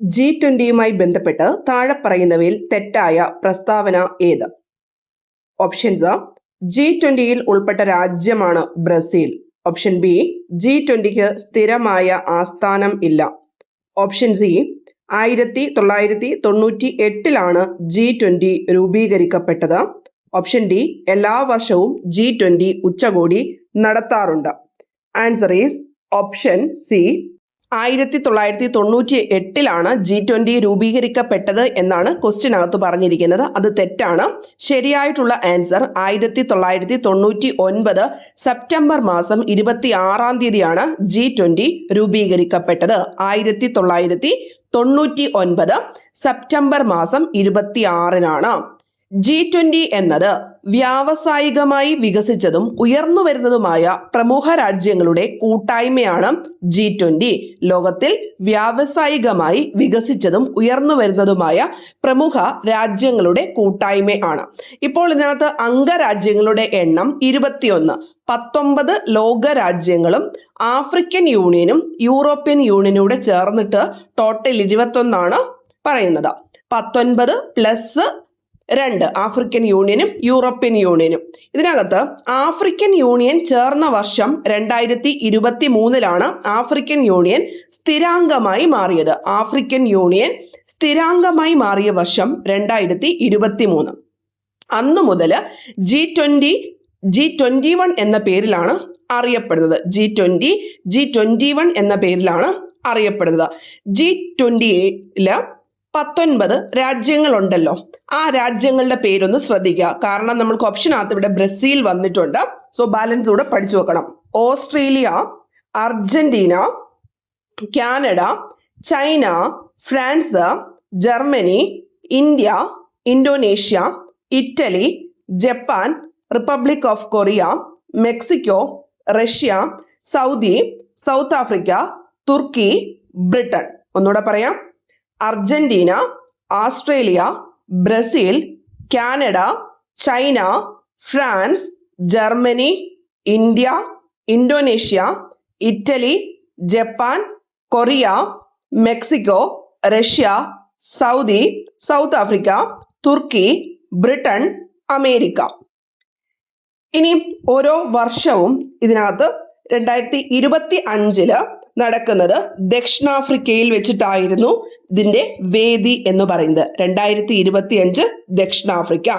G20യുമായി ബന്ധപ്പെട്ട് താഴെ പറയുന്നവയിൽ തെറ്റായ പ്രസ്താവന ഏത്? ഓപ്ഷൻസ് ആ G20യിൽ ഉൾപ്പെട്ട രാജ്യമാണ് ബ്രസീൽ. ഓപ്ഷൻ ബി G20ക്ക് സ്ഥിരമായ ആസ്ഥാനം ഇല്ല. ഓപ്ഷൻ സി 1998 G20 രൂപീകരിക്കപ്പെട്ടത്. ഓപ്ഷൻ ഡി എല്ലാ വർഷവും G20 ഉച്ചകോടി നടത്താറുണ്ട്. Answer is option C 1998 G20 രൂപീകരിക്കപ്പെട്ടത് എന്നാണ് ക്വസ്റ്റ്യനകത്ത് പറഞ്ഞിരിക്കുന്നത്. അത് തെറ്റാണ്. ശരിയായിട്ടുള്ള ആൻസർ 1999 സെപ്റ്റംബർ മാസം 26 G20 രൂപീകരിക്കപ്പെട്ടത്. 1999 സെപ്റ്റംബർ മാസം 26 G20 എന്നത് വ്യാവസായികമായി വികസിച്ചതും ഉയർന്നു വരുന്നതുമായ പ്രമുഖ രാജ്യങ്ങളുടെ കൂട്ടായ്മയാണ്. G20 ലോകത്തിൽ വ്യാവസായികമായി വികസിച്ചതും ഉയർന്നു വരുന്നതുമായ പ്രമുഖ രാജ്യങ്ങളുടെ കൂട്ടായ്മയാണ്. ഇപ്പോൾ ഇതിനകത്ത് അംഗരാജ്യങ്ങളുടെ എണ്ണം 21. 19 ലോക രാജ്യങ്ങളും ആഫ്രിക്കൻ യൂണിയനും യൂറോപ്യൻ യൂണിയനൂടെ ചേർന്നിട്ട് ടോട്ടൽ 21 പറയുന്നത്. 19 പ്ലസ് 2 ആഫ്രിക്കൻ യൂണിയനും യൂറോപ്യൻ യൂണിയനും. ഇതിനകത്ത് ആഫ്രിക്കൻ യൂണിയൻ ചേർന്ന വർഷം 2023 ആഫ്രിക്കൻ യൂണിയൻ സ്ഥിരാംഗമായി മാറിയത്. ആഫ്രിക്കൻ യൂണിയൻ സ്ഥിരാംഗമായി മാറിയ വർഷം 2023. അന്നു മുതൽ G21 എന്ന പേരിലാണ് അറിയപ്പെടുന്നത്. G21 എന്ന പേരിലാണ് അറിയപ്പെടുന്നത്. G20യില് 19 രാജ്യങ്ങളുണ്ടല്ലോ. ആ രാജ്യങ്ങളുടെ പേരൊന്ന് ശ്രദ്ധിക്കുക. കാരണം നമ്മൾക്ക് ഓപ്ഷനകത്ത് ഇവിടെ ബ്രസീൽ വന്നിട്ടുണ്ട്. സോ ബാലൻസ് കൂടെ പഠിച്ചു വെക്കണം. Australia, Argentina, Canada, China, France, Germany, India, Indonesia, Italy, Japan, Republic of Korea, Mexico, Russia, Saudi, South Africa, Turkey, Britain. ഒന്നുകൂടെ പറയാം. Argentina, Australia, Brazil, Canada, China, France, Germany, India, Indonesia, Italy, Japan, Korea, Mexico, Russia, Saudi, South Africa, Turkey, Britain, America. ഇനി ഓരോ വർഷവും ഇതിനകത്ത് 2025 നടക്കുന്നത് ദക്ഷിണാഫ്രിക്കയിൽ വെച്ചിട്ടായിരുന്നു ഇതിന്റെ വേദി എന്ന് പറയുന്നത്. 2025 ദക്ഷിണാഫ്രിക്ക,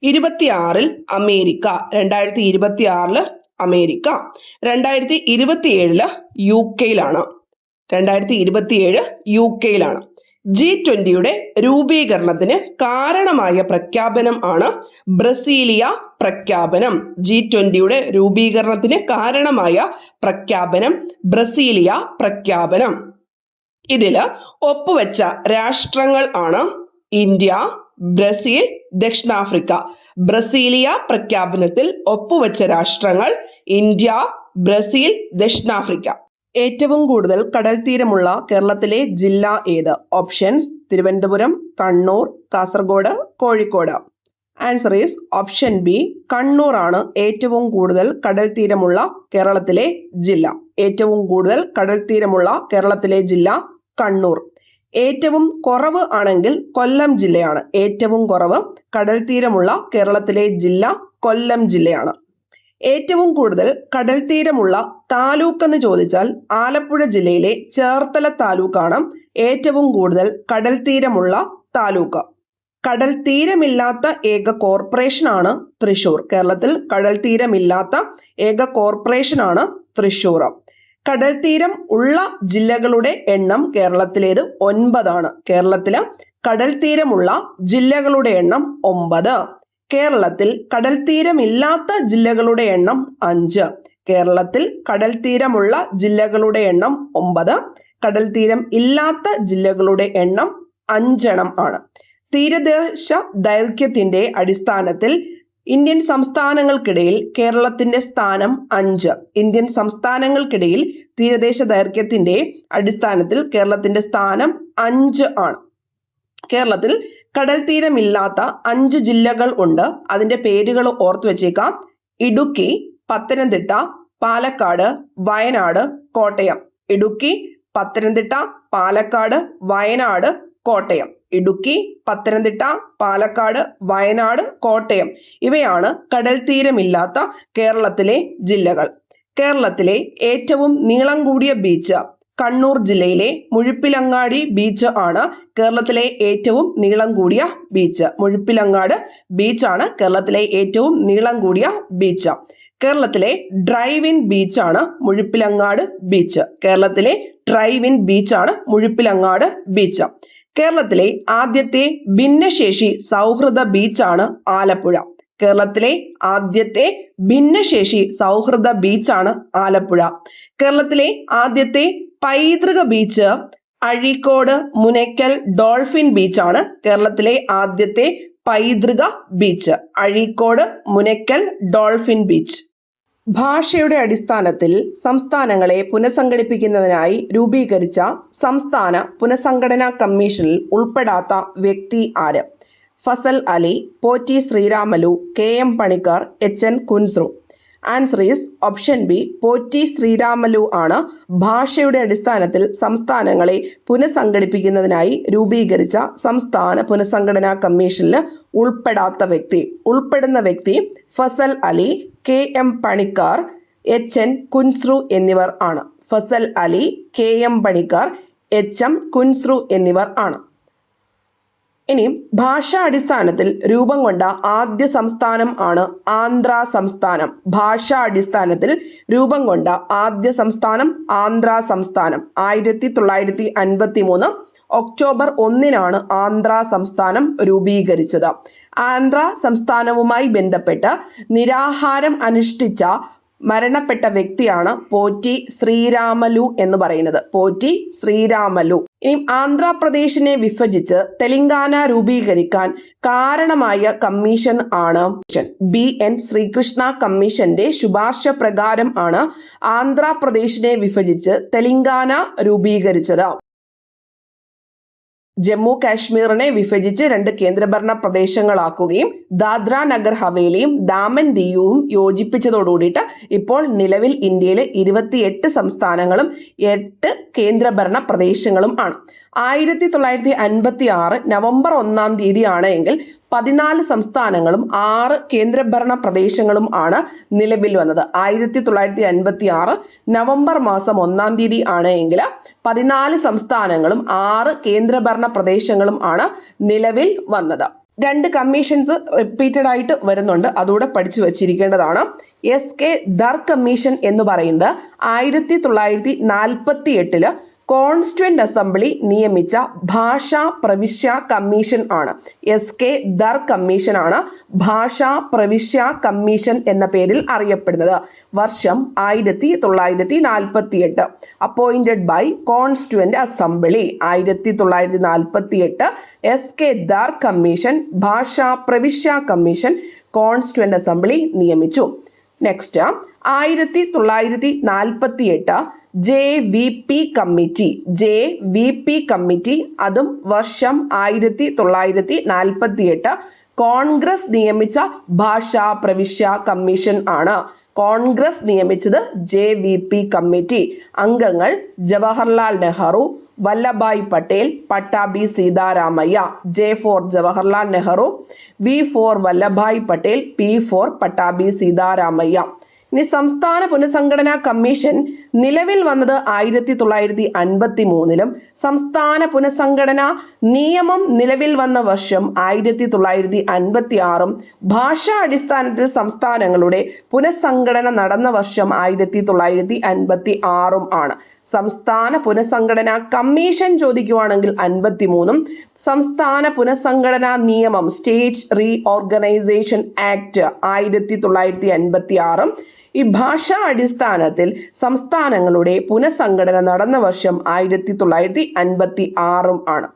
26 അമേരിക്ക, 2026 അമേരിക്ക, 2027 യുകെയിലാണ്. 2027 യുകെയിലാണ്. G20യുടെ രൂപീകരണത്തിന് കാരണമായ പ്രഖ്യാപനം ആണ് ബ്രസീലിയ പ്രഖ്യാപനം. G20യുടെ രൂപീകരണത്തിന് കാരണമായ പ്രഖ്യാപനം ബ്രസീലിയ പ്രഖ്യാപനം. ഇതില് ഒപ്പുവെച്ച രാഷ്ട്രങ്ങൾ ആണ് ഇന്ത്യ, ബ്രസീൽ, ദക്ഷിണാഫ്രിക്ക. ബ്രസീലിയ പ്രഖ്യാപനത്തിൽ ഒപ്പുവെച്ച രാഷ്ട്രങ്ങൾ ഇന്ത്യ, ബ്രസീൽ, ദക്ഷിണാഫ്രിക്ക. ഏറ്റവും കൂടുതൽ കടൽ തീരമുള്ള കേരളത്തിലെ ജില്ല ഏത്? Options Thiruvananthapuram, Kannur, Kasaragod, Kozhikode. Answer is option B Kannur ആണ് ഏറ്റവും കൂടുതൽ കടൽ തീരമുള്ള കേരളത്തിലെ ജില്ല. ഏറ്റവും കൂടുതൽ കടൽ തീരമുള്ള കേരളത്തിലെ ജില്ല കണ്ണൂർ. ഏറ്റവും കുറവ് ആണെങ്കിൽ കൊല്ലം ജില്ലയാണ്. ഏറ്റവും കുറവ് കടൽ തീരമുള്ള കേരളത്തിലെ ജില്ല കൊല്ലം ജില്ലയാണ്. ഏറ്റവും കൂടുതൽ കടൽ തീരമുള്ള താലൂക്ക് എന്ന് ചോദിച്ചാൽ ആലപ്പുഴ ജില്ലയിലെ ചേർത്തല താലൂക്കാണ് ഏറ്റവും കൂടുതൽ കടൽ തീരമുള്ള താലൂക്ക്. കടൽ തീരമില്ലാത്ത ഏക കോർപ്പറേഷനാണ് തൃശ്ശൂർ. കേരളത്തിൽ കടൽ തീരമില്ലാത്ത ഏക കോർപ്പറേഷനാണ് തൃശ്ശൂർ. കടൽ തീരം ഉള്ള ജില്ലകളുടെ എണ്ണം കേരളത്തിലേത് 9. കേരളത്തില് കടൽ തീരമുള്ള ജില്ലകളുടെ എണ്ണം 9. കേരളത്തിൽ കടൽ തീരമില്ലാത്ത ജില്ലകളുടെ എണ്ണം 5. കേരളത്തിൽ കടൽ തീരമുള്ള ജില്ലകളുടെ എണ്ണം 9. കടൽ തീരം ഇല്ലാത്ത ജില്ലകളുടെ എണ്ണം 5 ആണ്. തീരദേശ ദൈർഘ്യത്തിന്റെ അടിസ്ഥാനത്തിൽ ഇന്ത്യൻ സംസ്ഥാനങ്ങൾക്കിടയിൽ കേരളത്തിന്റെ സ്ഥാനം 5. ഇന്ത്യൻ സംസ്ഥാനങ്ങൾക്കിടയിൽ തീരദേശ ദൈർഘ്യത്തിന്റെ അടിസ്ഥാനത്തിൽ കേരളത്തിന്റെ സ്ഥാനം 5 ആണ്. കേരളത്തിൽ കടൽ തീരമില്ലാത്ത 5 ജില്ലകൾ ഉണ്ട്. അതിന്റെ പേരുകൾ ഓർത്തു വെച്ചേക്കാം. ഇടുക്കി, പത്തനംതിട്ട, പാലക്കാട്, വയനാട്, കോട്ടയം. ഇടുക്കി, പത്തനംതിട്ട, പാലക്കാട്, വയനാട്, കോട്ടയം. ഇടുക്കി, പത്തനംതിട്ട, പാലക്കാട്, വയനാട്, കോട്ടയം ഇവയാണ് കടൽ തീരമില്ലാത്ത കേരളത്തിലെ ജില്ലകൾ. കേരളത്തിലെ ഏറ്റവും നീളം കൂടിയ ബീച്ച് കണ്ണൂർ ജില്ലയിലെ മുഴുപ്പിലങ്ങാടി ബീച്ച് ആണ് കേരളത്തിലെ ഏറ്റവും നീളം കൂടിയ ബീച്ച്. മുഴുപ്പിലങ്ങാട് ബീച്ചാണ് കേരളത്തിലെ ഏറ്റവും നീളം കൂടിയ ബീച്ച്. കേരളത്തിലെ ഡ്രൈവ് ഇൻ ബീച്ചാണ് മുഴുപ്പിലങ്ങാട് ബീച്ച്. കേരളത്തിലെ ഡ്രൈവ് ഇൻ ബീച്ചാണ് മുഴുപ്പിലങ്ങാട് ബീച്ച്. കേരളത്തിലെ ആദ്യത്തെ ഭിന്നശേഷി സൗഹൃദ ബീച്ചാണ് ആലപ്പുഴ. കേരളത്തിലെ ആദ്യത്തെ ഭിന്നശേഷി സൗഹൃദ ബീച്ചാണ് ആലപ്പുഴ. കേരളത്തിലെ ആദ്യത്തെ പൈതൃക ബീച്ച് അഴീക്കോട് മുനയ്ക്കൽ ഡോൾഫിൻ ബീച്ചാണ്. കേരളത്തിലെ ആദ്യത്തെ പൈതൃക beach Azhikode Munakkal dolphin beach. ഭാഷയുടെ അടിസ്ഥാനത്തിൽ സംസ്ഥാനങ്ങളെ പുനഃസംഘടിപ്പിക്കുന്നതിനായി രൂപീകരിച്ച സംസ്ഥാന പുനഃസംഘടനാ കമ്മീഷനിൽ ഉൾപ്പെടാത്ത വ്യക്തി ആര്? Fazal Ali, Potti Sriramulu, KM Panikkar, HN Kunzru. Answer is option B, Potti Sriramulu ആണ് ഭാഷയുടെ അടിസ്ഥാനത്തിൽ സംസ്ഥാനങ്ങളെ പുനഃസംഘടിപ്പിക്കുന്നതിനായി രൂപീകരിച്ച സംസ്ഥാന പുനഃസംഘടനാ കമ്മീഷനിൽ ഉൾപ്പെടാത്ത വ്യക്തി. ഉൾപ്പെടുന്ന വ്യക്തി ഫസൽ അലി, KM പണിക്കർ, HN കുൻസ്രു എന്നിവർ ആണ്. ഫസൽ അലി, KM പണിക്കർ, HM കുൻസ്രു എന്നിവർ ആണ്. ഇനി ഭാഷാ അടിസ്ഥാനത്തിൽ രൂപം കൊണ്ട ആദ്യ സംസ്ഥാനം ആണ് ആന്ധ്ര സംസ്ഥാനം. ഭാഷാ അടിസ്ഥാനത്തിൽ രൂപം കൊണ്ട ആദ്യ സംസ്ഥാനം ആന്ധ്ര സംസ്ഥാനം. 1953 ഒക്ടോബർ 1 ആന്ധ്ര സംസ്ഥാനം രൂപീകരിച്ചത്. ആന്ധ്ര സംസ്ഥാനവുമായി ബന്ധപ്പെട്ട് നിരാഹാരം അനുഷ്ഠിച്ച മരണപ്പെട്ട വ്യക്തിയാണ് പോറ്റി ശ്രീരാമലു എന്ന് പറയുന്നത്. പോറ്റി ശ്രീരാമലു. ഇനി ആന്ധ്രാപ്രദേശിനെ വിഭജിച്ച് തെലങ്കാന രൂപീകരിക്കാൻ കാരണമായ കമ്മീഷൻ ആണ് BN ശ്രീകൃഷ്ണ കമ്മീഷന്റെ ശുപാർശ പ്രകാരം ആണ് ആന്ധ്രാപ്രദേശിനെ വിഭജിച്ച് തെലങ്കാന രൂപീകരിച്ചത്. ജമ്മു കാശ്മീരിനെ വിഭജിച്ച് 2 കേന്ദ്രഭരണ പ്രദേശങ്ങളാക്കുകയും ദാദ്ര നഗർ ഹവേലിയും ദാമൻ ദിയുവും യോജിപ്പിച്ചതോടുകൂടിയിട്ട് ഇപ്പോൾ നിലവിൽ ഇന്ത്യയിലെ 28 സംസ്ഥാനങ്ങളും 8 കേന്ദ്രഭരണ പ്രദേശങ്ങളും ആണ്. 1956 നവംബർ 1 ആണെങ്കിൽ 14 സംസ്ഥാനങ്ങളും 6 കേന്ദ്രഭരണ പ്രദേശങ്ങളും ആണ് നിലവിൽ വന്നത്. 1956 നവംബർ 1 ആണെങ്കിൽ 14 സംസ്ഥാനങ്ങളും 6 കേന്ദ്രഭരണ പ്രദേശങ്ങളും ആണ് നിലവിൽ വന്നത്. 2 കമ്മീഷൻസ് റിപ്പീറ്റഡ് ആയിട്ട് വരുന്നുണ്ട്, അതുകൂടെ പഠിച്ചു വച്ചിരിക്കേണ്ടതാണ്. SK ധർ കമ്മീഷൻ എന്ന് പറയുന്നത് 1948 കോൺസ്റ്റിറ്റ്യൂന്റ് അസംബ്ലി നിയമിച്ച ഭാഷാ പ്രവിശ്യ കമ്മീഷൻ ആണ്. SK ധർ കമ്മീഷൻ ആണ് ഭാഷാ പ്രവിശ്യ കമ്മീഷൻ എന്ന പേരിൽ അറിയപ്പെടുന്നത്. വർഷം 1948. Appointed by constituent assembly. 1948 SK Dhar commission ഭാഷാ പ്രവിശ്യ കമ്മീഷൻ കോൺസ്റ്റിറ്റ്യൂന്റ് അസംബ്ലി നിയമിച്ചു. നെക്സ്റ്റ് 1948 JVP കമ്മിറ്റി അതും വർഷം 1948 കോൺഗ്രസ് നിയമിച്ച ഭാഷാ പ്രവിശ്യ കമ്മീഷൻ ആണ്. കോൺഗ്രസ് നിയമിച്ചത് JVP കമ്മിറ്റി. അംഗങ്ങൾ Jawaharlal Nehru, Vallabhbhai Patel, Pattabhi Sitaramayya. J for Jawaharlal Nehru, V for Vallabhbhai Patel, P for Pattabhi Sitaramayya. ഇനി സംസ്ഥാന പുനഃസംഘടനാ കമ്മീഷൻ നിലവിൽ വന്നത് 1953 സംസ്ഥാന പുനഃസംഘടനാ നിയമം നിലവിൽ വന്ന വർഷം 1956 ഭാഷാ അടിസ്ഥാനത്തിൽ സംസ്ഥാനങ്ങളുടെ പുനഃസംഘടന നടന്ന വർഷം 1956 ആണ്. സംസ്ഥാന പുനഃസംഘടനാ കമ്മീഷൻ ചോദിക്കുവാണെങ്കിൽ 53 സംസ്ഥാന പുനഃസംഘടനാ നിയമം സ്റ്റേറ്റ് റീഓർഗനൈസേഷൻ ആക്ട് 1956 ഈ ഭാഷാ അടിസ്ഥാനത്തിൽ സംസ്ഥാനങ്ങളുടെ പുനഃസംഘടന നടന്ന വർഷം 1956 ആണ്.